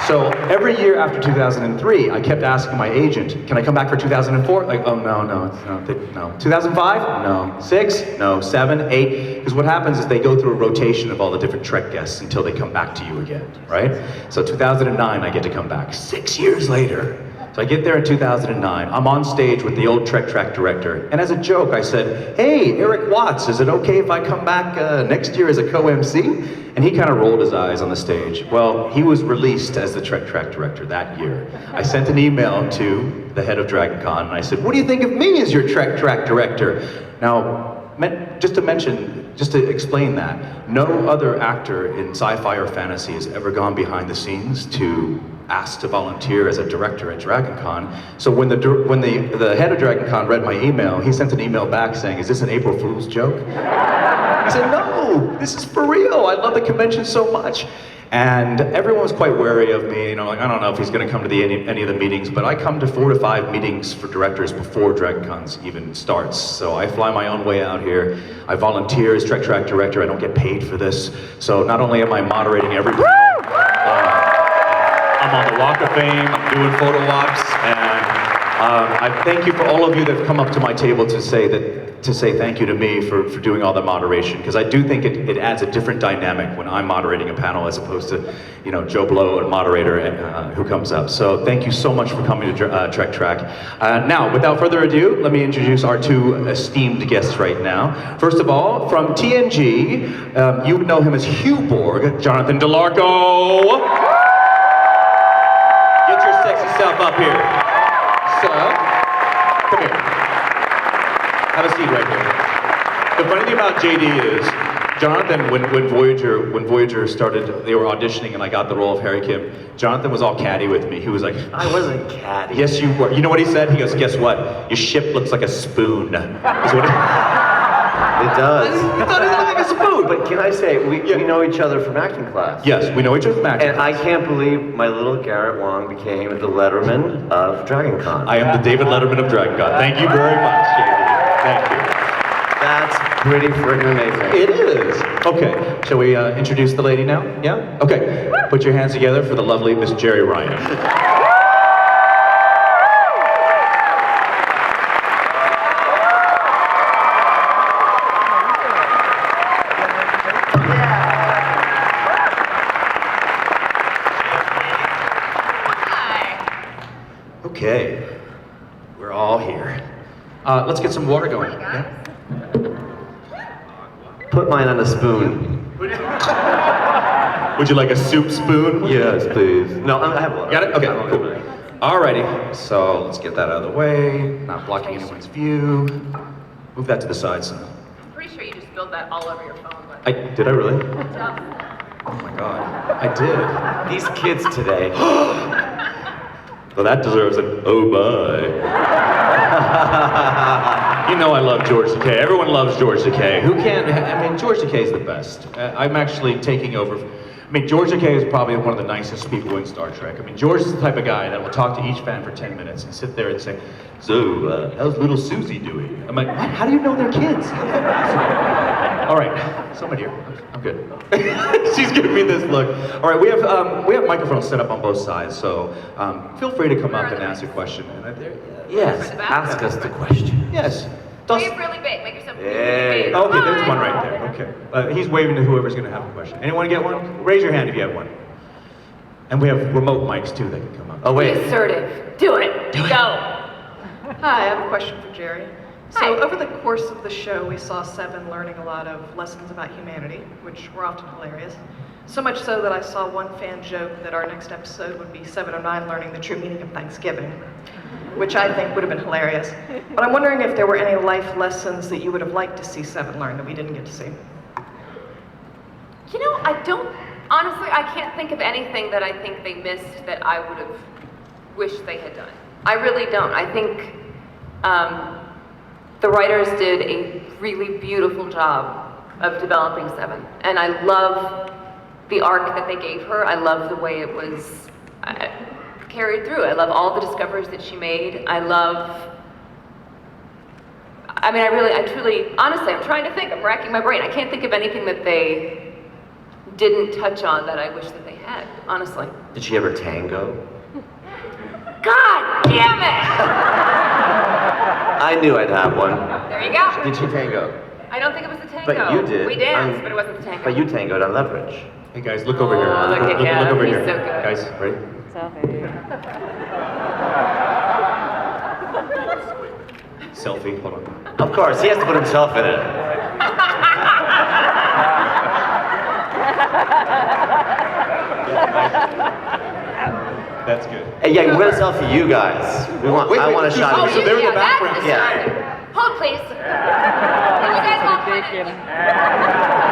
So every year after 2003, I kept asking my agent, can I come back for 2004? Like, oh, no. 2005? No. 6? No. 7? 8? Because what happens is they go through a rotation of all the different Trek guests until they come back to you again, right? So 2009, I get to come back. 6 years later. So I get there in 2009, I'm on stage with the old Trek track director, and as a joke I said, hey, Eric Watts, is it okay if I come back next year as a co-MC? And he kind of rolled his eyes on the stage. Well, he was released as the Trek track director that year. I sent an email to the head of DragonCon, and I said, what do you think of me as your Trek track director? Now, just to explain that, no other actor in sci-fi or fantasy has ever gone behind the scenes to ask to volunteer as a director at DragonCon. So when the head of DragonCon read my email, he sent an email back saying, is this an April Fool's joke? He said, no, this is for real. I love the convention so much. And everyone was quite wary of me, you know, like, I don't know if he's gonna come to any of the meetings, but I come to 4 to 5 meetings for directors before DragonCon even starts. So I fly my own way out here. I volunteer as Trek Track director. I don't get paid for this. So not only am I moderating every I'm on the Walk of Fame, I'm doing photo walks, and I thank you for all of you that have come up to my table to say thank you to me for doing all the moderation, because I do think it adds a different dynamic when I'm moderating a panel as opposed to, you know, Joe Blow, a moderator who comes up. So thank you so much for coming to Trek Track. Now, without further ado, let me introduce our 2 esteemed guests right now. First of all, from TNG, you would know him as Hugh Borg, Jonathan DeLarco. Get your sexy self up here. So, come here. Have a seat right here. The funny thing about JD is, Jonathan, when Voyager started, they were auditioning and I got the role of Harry Kim, Jonathan was all catty with me. He was like, I wasn't catty. Yes, you were. You know what he said? He goes, guess what? Your ship looks like a spoon. Is what It does. He thought it looked like a spoon. But can I say, we know each other from acting class. Yes, we know each other from acting And I can't believe my little Garrett Wang became the Letterman of DragonCon. I am the David Letterman of DragonCon. Thank you very much, JD. Thank you. That's pretty friggin' amazing. It is. Okay, shall we introduce the lady now? Yeah? Okay. Put your hands together for the lovely Miss Jeri Ryan. Okay, we're all here. Let's get some water going. Yeah? Put mine on a spoon. Would you like a soup spoon? Yes, please. No, I have water. Got it? Okay, cool. Alrighty, so let's get that out of the way. Not blocking anyone's view. Move that to the side, son. I'm pretty sure you just spilled that all over your phone. But... Did I really? Yeah. Oh my god, I did. These kids today. Well, that deserves an oh my. You know I love George Takei. Everyone loves George Takei. Who can't? I mean, George Takei is the best. I'm actually taking over. I mean, George Takei is probably one of the nicest people in Star Trek. I mean, George is the type of guy that will talk to each fan for 10 minutes and sit there and say, so, how's little Susie doing? I'm like, what? How do you know they're kids? All right, somebody here. I'm good. She's giving me this look. All right, we have microphones set up on both sides, so feel free to come up and ask a question. Yes, ask us the question. Yes. Make it really big. Make yourself really big. Okay, there's one right there. Okay. He's waving to whoever's going to have a question. Anyone get one? Raise your hand if you have one. And we have remote mics too that can come up. Oh wait. Be assertive. Do it. Go. Hi, I have a question for Jeri. So over the course of the show, we saw Seven learning a lot of lessons about humanity, which were often hilarious. So much so that I saw one fan joke that our next episode would be 709 learning the true meaning of Thanksgiving, which I think would have been hilarious. But I'm wondering if there were any life lessons that you would have liked to see Seven learn that we didn't get to see. You know, honestly, I can't think of anything that I think they missed that I would have wished they had done. I really don't. I think the writers did a really beautiful job of developing Seven. And I love the arc that they gave her. I love the way it was carried through. I love all the discoveries that she made. I truly, honestly, I'm trying to think. I'm racking my brain. I can't think of anything that they didn't touch on that I wish that they had, honestly. Did she ever tango? God damn it! I knew I'd have one. There you go. Did she tango? I don't think it was the tango. But you did. We danced, but it wasn't the tango. But you tangoed on Leverage. Hey guys, look over here. Oh, look at him. over He's here. so good. Guys, ready? Selfie, hold on. Of course, he has to put himself in it. That's good. Hey, yeah, we're gonna selfie you guys. I want a shot Oh, of So you. they're in the yeah, background. that's the Yeah. shot. Hold, please. Can you guys hold for a minute?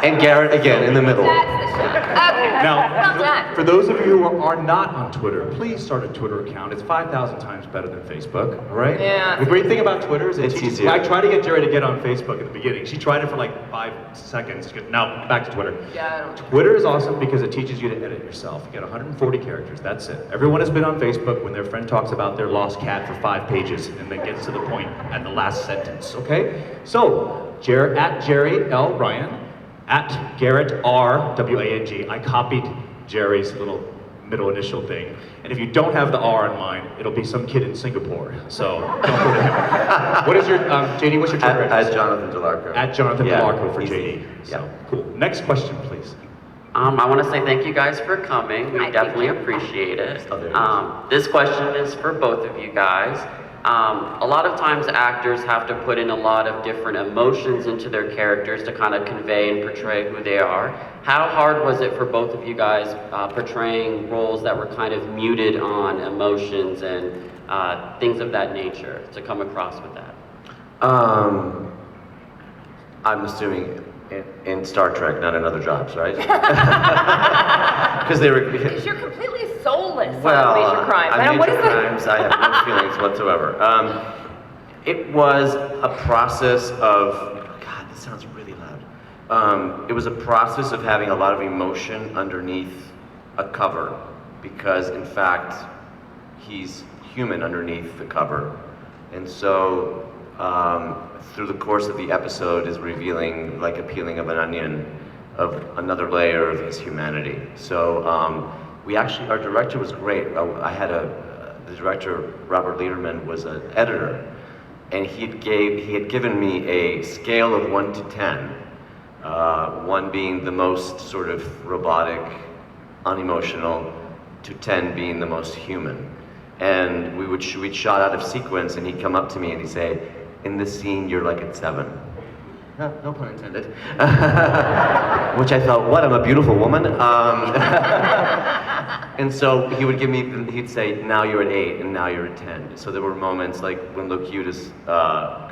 And Garrett again in the middle. That's the shot. Okay. Now, Well done. for those of you who are not on Twitter, please start a Twitter account. It's 5,000 times better than Facebook, all right? Yeah. The great thing about Twitter is It's easier. I tried to get Jeri to get on Facebook at the beginning. She tried it for like 5 seconds. Now, back to Twitter. Yeah, I don't. Twitter is awesome because it teaches you to edit yourself. You get 140 characters, that's it. Everyone has been on Facebook when their friend talks about their lost cat for 5 pages and then gets to the point at the last sentence, okay? So, at Jeri L. Ryan, at Garrett R. W-A-N-G. I copied Jeri's little middle initial thing. And if you don't have the R in mind, it'll be some kid in Singapore. So don't go to him. What is your, JD, what's your Twitter address? At Jonathan DeLarco. At Jonathan Yeah, DeLarco for easy. JD. So, Yeah. cool. Next question, please. I want to say thank you guys for coming. We Hi, definitely thank you. appreciate it. Oh, there it is. This question is for both of you guys. A lot of times actors have to put in a lot of different emotions into their characters to kind of convey and portray who they are. How hard was it for both of you guys portraying roles that were kind of muted on emotions and things of that nature to come across with that? I'm assuming in Star Trek, not in other jobs, right? Because they were. Because you're completely soulless Well, on Major Crimes. on I don't, what is Major the... Crimes, I have no feelings whatsoever. It was a process of, God, this sounds really loud. It was a process of having a lot of emotion underneath a cover, because in fact, he's human underneath the cover. And so, through the course of the episode is revealing, like a peeling of an onion, of another layer of his humanity. So, we actually, our director was great. The director, Robert Lederman, was an editor, and he had given me a scale of 1 to 10, 1 being the most sort of robotic, unemotional, to 10 being the most human. And we'd shot out of sequence, and he'd come up to me and he'd say, "In this scene, you're like at 7." No pun intended. Which I thought, what, I'm a beautiful woman? And so he'd say, now you're at 8, and now you're at 10. So there were moments like when Locutus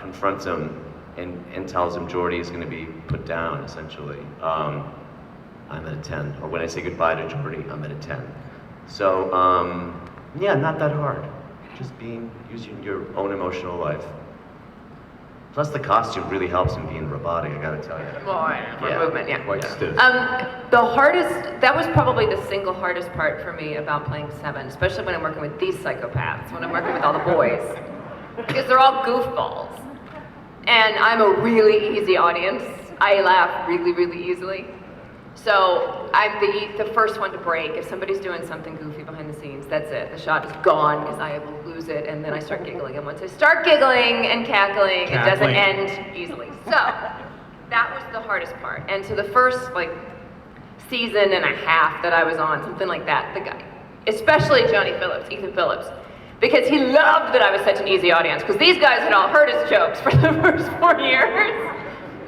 confronts him and tells him Geordi is going to be put down, essentially. I'm at a 10. Or when I say goodbye to Geordi, I'm at a 10. So, yeah, not that hard. Just using your own emotional life. Plus the costume really helps in being robotic, I gotta tell you. More movement, yeah. Quite stiff. That was probably the single hardest part for me about playing 7, especially when I'm working with these psychopaths, when I'm working with all the boys. Because they're all goofballs. And I'm a really easy audience. I laugh really, really easily. So I'm the first one to break. If somebody's doing something goofy behind the scenes, that's it. The shot is gone because I will lose it, and then I start giggling. And once I start giggling and cackling, it doesn't end easily. So that was the hardest part. And so the first season and a half that I was on, something like that, the guy, especially Ethan Phillips, because he loved that I was such an easy audience, because these guys had all heard his jokes for the first 4 years.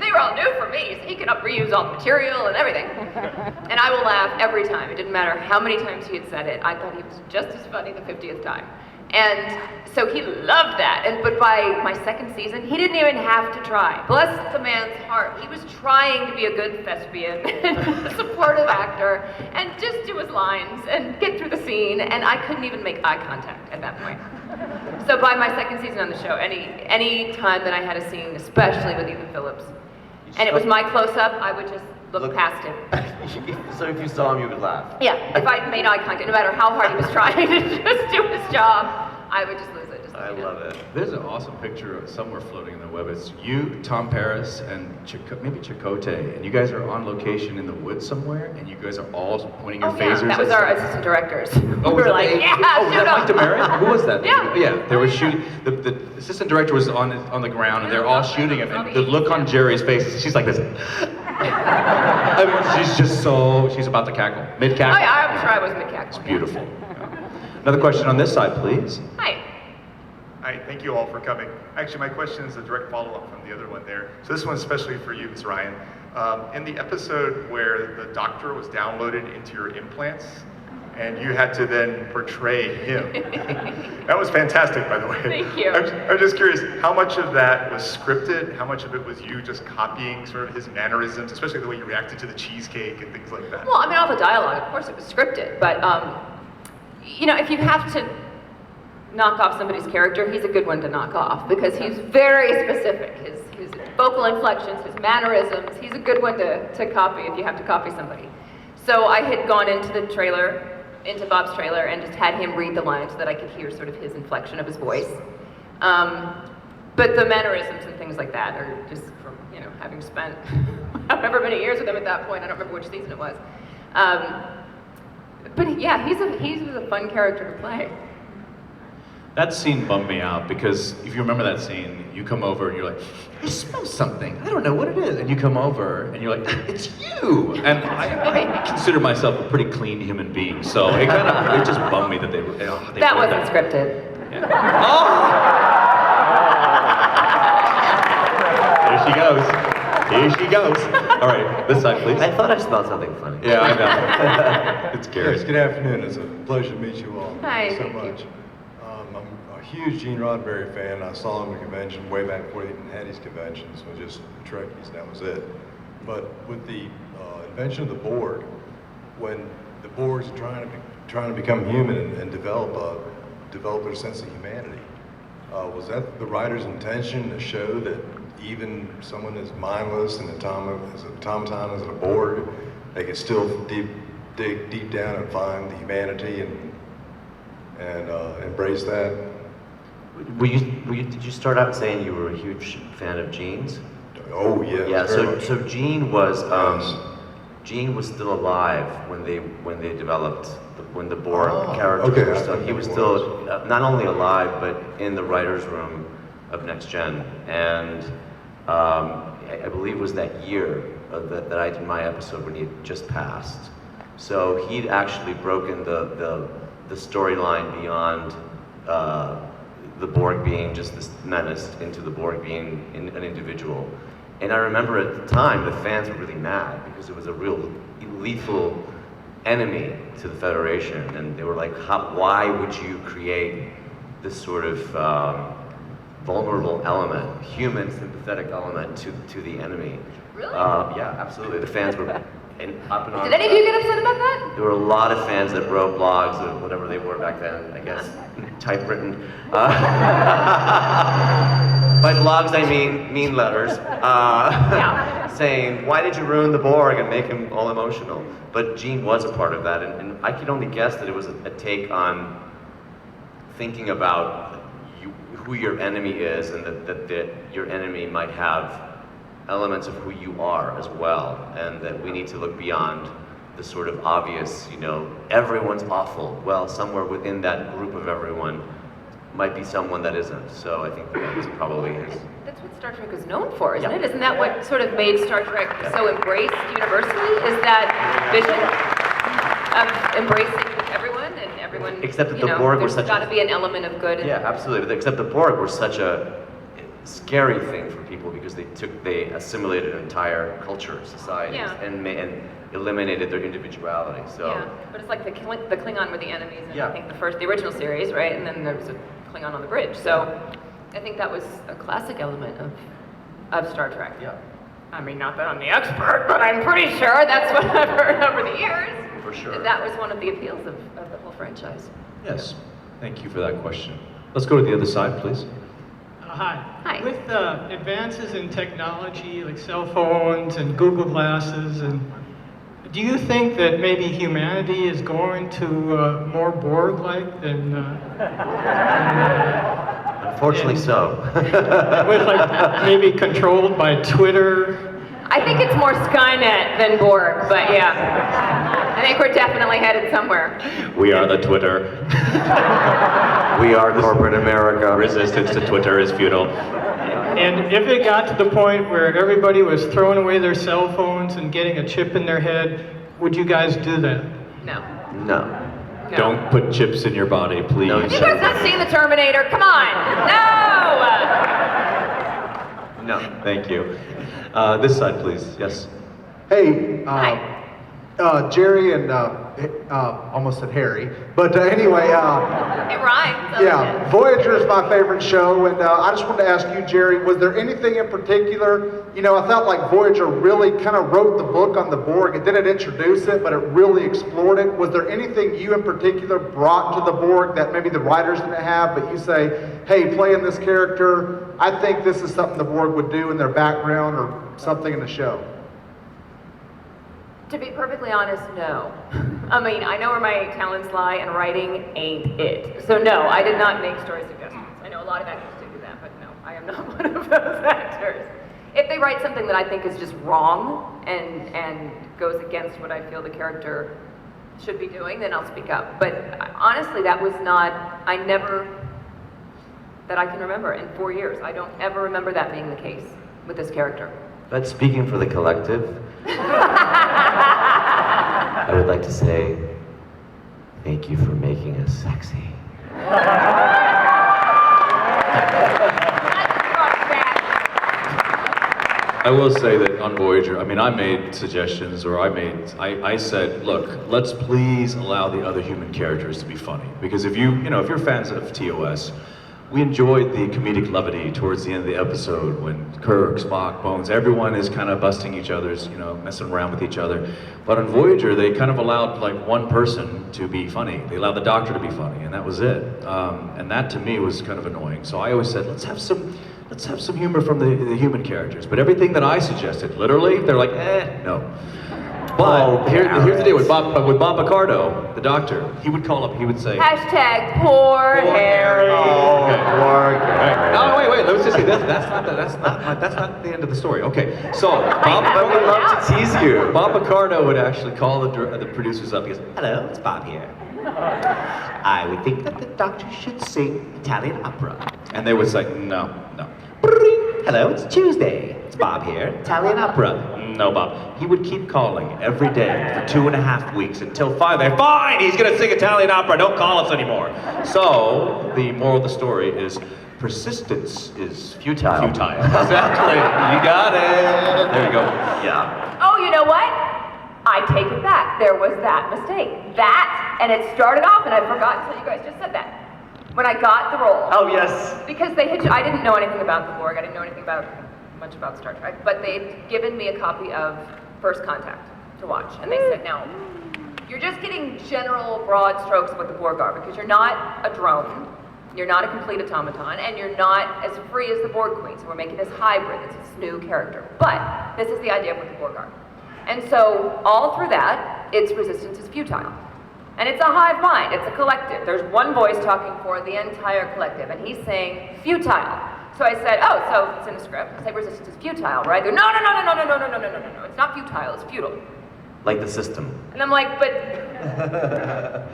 They were all new for me, so he could reuse all the material and everything. And I will laugh every time. It didn't matter how many times he had said it. I thought he was just as funny the 50th time. And so he loved that. But by my second season, he didn't even have to try. Bless the man's heart. He was trying to be a good thespian and a supportive actor and just do his lines and get through the scene. And I couldn't even make eye contact at that point. So by my second season on the show, any time that I had a scene, especially with Ethan Phillips, and it was my close-up, I would just look past him. So if you saw him, you would laugh? Yeah, if I made eye contact, no matter how hard he was trying to just do his job, I would just lose it. I love it. There's an awesome picture somewhere floating in the web. It's you, Tom Paris, and maybe Chakotay, and you guys are on location in the woods somewhere, and you guys are all pointing your phasers. That was at our stuff. assistant directors. Oh, we was were that like, the- yeah, oh, was shoot that Mike 'em. DeMarin? Who was that? Yeah. Yeah, they were shooting. The assistant director was on the ground, and they're all shooting him. And the look on Jeri's face, she's like this. I mean, she's about to cackle. Mid Oh cackle. yeah, I'm sure I was mid-cackle. It's beautiful. Another question on this side, please. Hi. Hi, thank you all for coming. Actually, my question is a direct follow-up from the other one there. So this one's especially for you, Ms. Ryan. In the episode where the doctor was downloaded into your implants, and you had to then portray him. That was fantastic, by the way. Thank you. I'm just curious, how much of that was scripted? How much of it was you just copying sort of his mannerisms, especially the way you reacted to the cheesecake and things like that? Well, I mean, all the dialogue, of course, it was scripted, but you know, if you have to knock off somebody's character, he's a good one to knock off because he's very specific. His vocal inflections, his mannerisms, he's a good one to copy if you have to copy somebody. So I had gone into the trailer, into Bob's trailer, and just had him read the lines so that I could hear sort of his inflection of his voice. But the mannerisms and things like that are just from, you know, having spent however many years with him at that point. I don't remember which season it was. But yeah, he was a fun character to play. That scene bummed me out because if you remember that scene, you come over and you're like, I smell something. I don't know what it is. And you come over and you're like, it's you. And I consider myself a pretty clean human being, so it just bummed me that they That wrote wasn't scripted. Yeah. Oh! There she goes. Here she goes. All right, this side, please. I thought I smelled something funny. Yeah, I know. It's Garrett. Yes, good afternoon. It's a pleasure to meet you all. Hi, Thank you so thank you. much. I'm a huge Gene Roddenberry fan. I saw him at a convention way back before he even had his conventions, so just Trekkies, and that was it. But with the invention of the Borg, when the Borgs are trying to become human and develop their sense of humanity, was that the writer's intention to show that even someone as mindless and as automaton as a Borg, they can still dig deep down and find the humanity and embrace that? Did you start out saying you were a huge fan of Gene's? Oh yeah. Yeah. very much. So Gene was Yes. Gene was still alive when they developed when the Borg Oh, characters okay, were I still. think He was it still not only alive but in the writers' room of Next Gen, and I believe it was that year that I did my episode when he had just passed. So he'd actually broken the storyline beyond the Borg being just this menace into the Borg being an individual. And I remember at the time the fans were really mad because it was a real lethal enemy to the Federation, and they were like, why would you create this sort of vulnerable element, human sympathetic element to the enemy? Really? Yeah, absolutely. The fans were up in arms. Did any of you get upset about that? There were a lot of fans that wrote blogs or whatever they were back then, I guess, typewritten. By blogs, I mean letters, saying, why did you ruin the Borg and make him all emotional? But Gene was a part of that, and I could only guess that it was a take on thinking about who your enemy is, and that your enemy might have elements of who you are as well, and that we need to look beyond the sort of obvious, everyone's awful. Well, somewhere within that group of everyone might be someone that isn't. So I think that was probably his. That's what Star Trek is known for, isn't Yeah. it? Isn't that what sort of made Star Trek so embraced universally? Is that vision of embracing everyone and everyone? Except that the Borg were there's such a- got to be an element of good. Yeah, absolutely. But except the Borg were such a scary thing for people because they assimilated entire culture, societies, Yeah. and eliminated their individuality. So. Yeah, but it's like the Klingon were the enemies in Yeah. I think the original series, right? And then there was a Klingon on the bridge. So I think that was a classic element of Star Trek. Yeah. I mean, not that I'm the expert, but I'm pretty sure that's what I've heard over the years. For sure. That was one of the appeals of the whole franchise. Yes. Thank you for that question. Let's go to the other side, please. Hi. Hi. With advances in technology like cell phones and Google Glasses, and do you think that maybe humanity is going to more Borg-like than fortunately so. With like maybe controlled by Twitter. I think it's more Skynet than Borg, but yeah. I think we're definitely headed somewhere. We are the Twitter. We are corporate America. Resistance to Twitter is futile. And if it got to the point where everybody was throwing away their cell phones and getting a chip in their head, would you guys do that? No. No. No. Don't put chips in your body, please. No, Have you guys not seen The Terminator? Come on. No! No. Thank you. This side, please. Yes. Hey, Hi. Jeri and almost said Harry, but anyway, It rhymes. yeah, Voyager is my favorite show, and I just wanted to ask you, Jeri, was there anything in particular? You know, I felt like Voyager really kind of wrote the book on the Borg. It didn't introduce it, but it really explored it. Was there anything you in particular brought to the Borg that maybe the writers didn't have, but you say, hey, playing this character, I think this is something the Borg would do in their background or something in the show? To be perfectly honest, no. I mean, I know where my talents lie, and writing ain't it. So no, I did not make story suggestions. I know a lot of actors do that, but no, I am not one of those actors. If they write something that I think is just wrong and goes against what I feel the character should be doing, then I'll speak up. But honestly, that was not, that I can remember in 4 years. I don't ever remember that being the case with this character. But speaking for the collective, I would like to say thank you for making us sexy. I will say that on Voyager, I mean, I made suggestions, or I said, look, let's please allow the other human characters to be funny. Because if if you're fans of TOS, we enjoyed the comedic levity towards the end of the episode when Kirk, Spock, Bones, everyone is kind of busting each other's, messing around with each other. But on Voyager, they kind of allowed like one person to be funny. They allowed the Doctor to be funny, and that was it. And that to me was kind of annoying. So I always said, let's have some humor from the human characters. But everything that I suggested, literally, they're like, no. But here's the deal with Bob Picardo, the Doctor. He would call up. He would say, Hashtag poor Harry. Oh, Borg. no, wait. Let's just say that's not the end of the story. Okay, so But we love to tease you. Bob Picardo would actually call the producers up. He goes, "Hello, it's Bob here. I would think that the Doctor should sing Italian opera." And they would say, "No." "Hello, it's Tuesday. It's Bob here. Italian opera." "No, Bob." He would keep calling every day for 2.5 weeks until finally, fine, he's gonna sing Italian opera. Don't call us anymore. So the moral of the story is persistence is Futile. Exactly. You got it. There you go. Yeah. Oh, you know what? I take it back. There was that mistake. And it started off, and I forgot until you guys just said that. When I got the role. Oh, yes. Because I didn't know anything about the Borg. I didn't know anything much about Star Trek. But they'd given me a copy of First Contact to watch. And they said, no, you're just getting general broad strokes of what the Borg are, because you're not a drone, you're not a complete automaton, and you're not as free as the Borg Queen. So we're making this hybrid, this new character. But this is the idea of what the Borg are. And so all through that, its resistance is futile. And it's a hive mind, it's a collective. There's one voice talking for the entire collective, and he's saying futile. So I said, oh, so it's in the script. I say resistance is futile, right? They're, no, it's not futile, it's futile. Like the system. And I'm like, but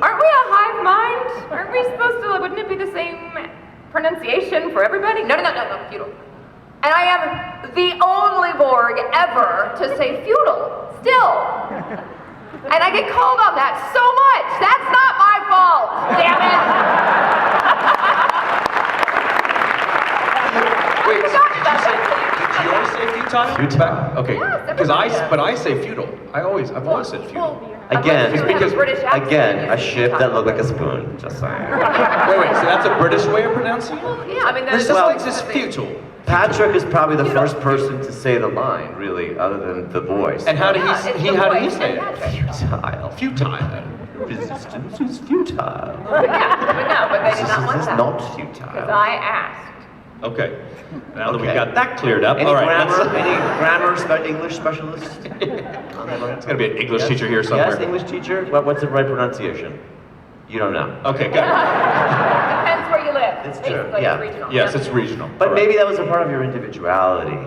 aren't we a hive mind? Aren't we supposed to, wouldn't it be the same pronunciation for everybody? No, futile. And I am the only Borg ever to say futile, still. And I get called on that so much. That's not my fault, damn it. Wait, did you always say futile? Futile. Okay, Yes, because everybody I say futile. I've always said futile. Again, because British accent, a ship that looked like a spoon. Just saying. Wait, so that's a British way of pronouncing it? Yeah, I mean, This there's is like just futile. Patrick is probably the first person to say the line, really, other than the voice. And how did Yeah, it's the how did he voice say and it? Futile. Futile. Resistance is futile. But they did not want This is that. not Because futile. I asked. Okay. Now that we've Okay. got that cleared up, Any all right. grammar, English specialist? It's gonna be an English teacher here somewhere. Yes, English teacher. What's the right pronunciation? You don't know. Okay, good. Depends where you live. It's Basically, true. it's Yeah. regional. Yes, Yep. it's regional. But Correct. maybe that was a part of your individuality.